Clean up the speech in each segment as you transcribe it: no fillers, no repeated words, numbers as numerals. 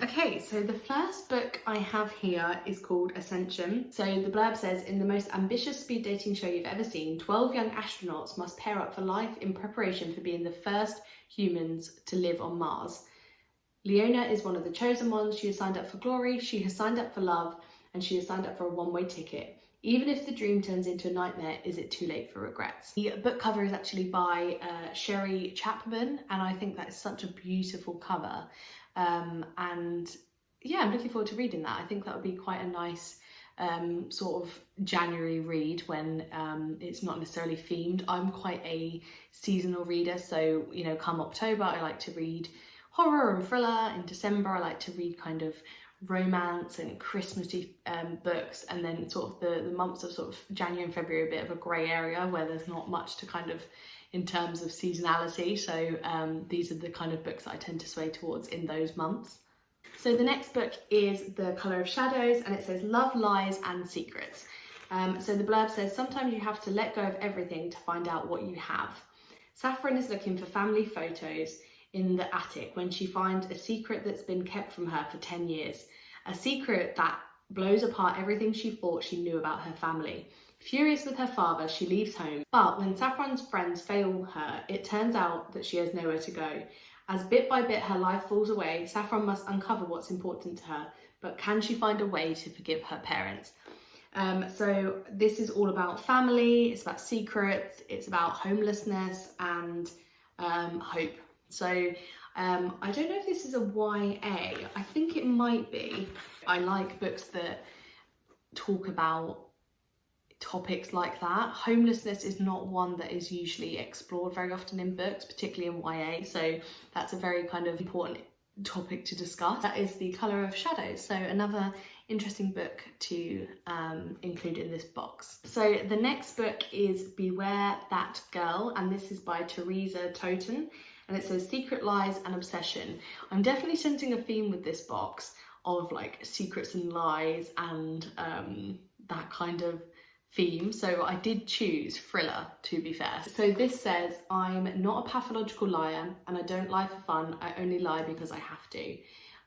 Okay, so the first book I have here is called Ascension. So the blurb says, in the most ambitious speed dating show you've ever seen, 12 young astronauts must pair up for life in preparation for being the first humans to live on Mars. Leona is one of the chosen ones. She has signed up for glory, she has signed up for love, and she has signed up for a one-way ticket. Even if the dream turns into a nightmare, is it too late for regrets? The book cover is actually by Sherry Chapman, and I think that is such a beautiful cover. And yeah, I'm looking forward to reading that. I think that would be quite a nice sort of January read when it's not necessarily themed. I'm quite a seasonal reader, so you know, come October I like to read horror and thriller. In December I like to read kind of romance and Christmassy books, and then sort of the months of sort of January and February are a bit of a grey area where there's not much to kind of in terms of seasonality, so these are the kind of books that I tend to sway towards in those months. So the next book is The Colour of Shadows, and it says Love, Lies and Secrets. So the blurb says, sometimes you have to let go of everything to find out what you have. Saffron is looking for family photos in the attic when she finds a secret that's been kept from her for 10 years. A secret that blows apart everything she thought she knew about her family. Furious with her father, she leaves home, but when Saffron's friends fail her, it turns out that she has nowhere to go. As bit by bit her life falls away, Saffron must uncover what's important to her, but can she find a way to forgive her parents? So this is all about family, it's about secrets, it's about homelessness and hope. So I don't know if this is a YA, I think it might be. I like books that talk about topics like that. Homelessness is not one that is usually explored very often in books, particularly in YA, so that's a very kind of important topic to discuss. That is The Colour of Shadows, so another interesting book to include in this box. So the next book is Beware That Girl, and this is by Teresa Toten, and it says Secret Lies and Obsession. I'm definitely sensing a theme with this box of like secrets and lies and that kind of theme, so I did choose thriller, to be fair. So this says, I'm not a pathological liar and I don't lie for fun, I only lie because I have to.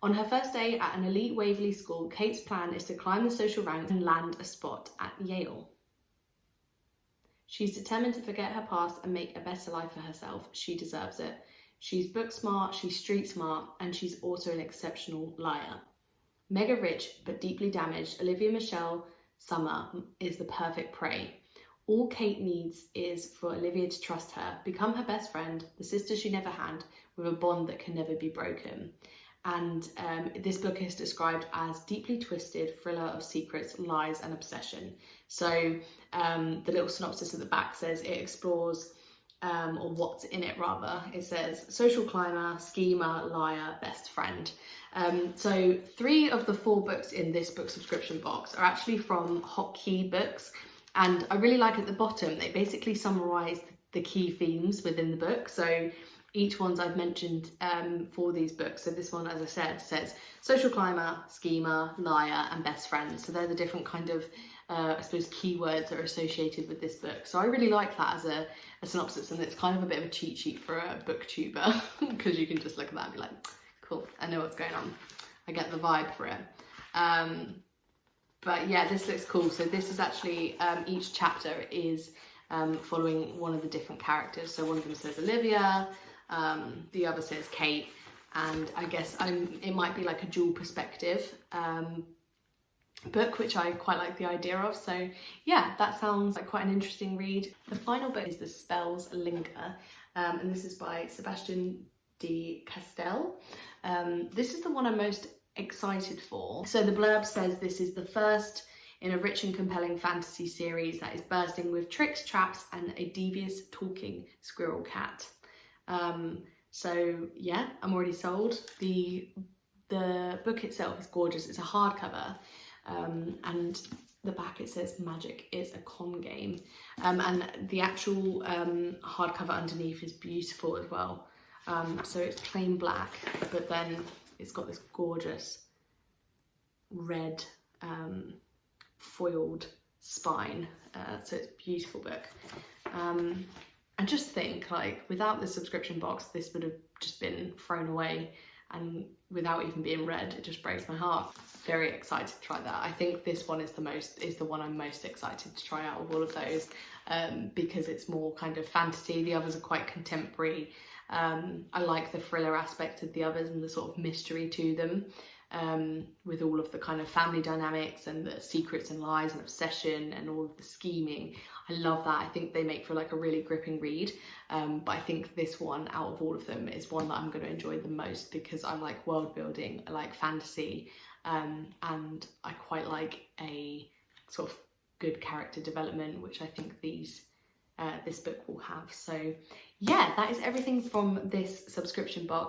On her first day at an elite Waverley school, Kate's plan is to climb the social ranks and land a spot at Yale. She's determined to forget her past and make a better life for herself. She deserves it. She's book smart, she's street smart, and she's also an exceptional liar. Mega rich but deeply damaged, Olivia Michelle Summer is the perfect prey. All Kate needs is for Olivia to trust her, become her best friend, the sister she never had, with a bond that can never be broken. And this book is described as deeply twisted thriller of secrets, lies and obsession. So the little synopsis at the back says it explores, or what's in it rather, it says social climber, schemer, liar, best friend. So 3 of the 4 books in this book subscription box are actually from Hotkey Books, and I really like at the bottom they basically summarise the key themes within the book. So each ones I've mentioned for these books. So this one, as I said, says social climber, schemer, liar and best friend. So they're the different kind of I suppose keywords that are associated with this book. So I really like that as a synopsis, and it's kind of a bit of a cheat sheet for a booktuber because you can just look at that and be like, cool, I know what's going on. I get the vibe for it. But yeah, this looks cool. So this is actually, each chapter is following one of the different characters. So one of them says Olivia, the other says Kate, and I guess it might be like a dual perspective book, which I quite like the idea of. So yeah, that sounds like quite an interesting read. The final book is the Spells Linga, and this is by Sebastian de Castell. This is the one I'm most excited for. So the blurb says this is the first in a rich and compelling fantasy series that is bursting with tricks, traps and a devious talking squirrel cat. So yeah, I'm already sold. The book itself is gorgeous. It's a hardcover, and the back it says magic is a con game, and the actual hardcover underneath is beautiful as well. So it's plain black, but then it's got this gorgeous red foiled spine, so it's a beautiful book. I just think, like, without the subscription box, this would have just been thrown away. and without even being read, it just breaks my heart. Very excited to try that. I think this one is the one I'm most excited to try out of all of those, because it's more kind of fantasy. The others are quite contemporary. I like the thriller aspect of the others and the sort of mystery to them, with all of the kind of family dynamics and the secrets and lies and obsession and all of the scheming. I love that. I think they make for like a really gripping read, but I think this one out of all of them is one that I'm going to enjoy the most, because I like world building, I like fantasy, and I quite like a sort of good character development, which I think this book will have. So yeah, that is everything from this subscription box.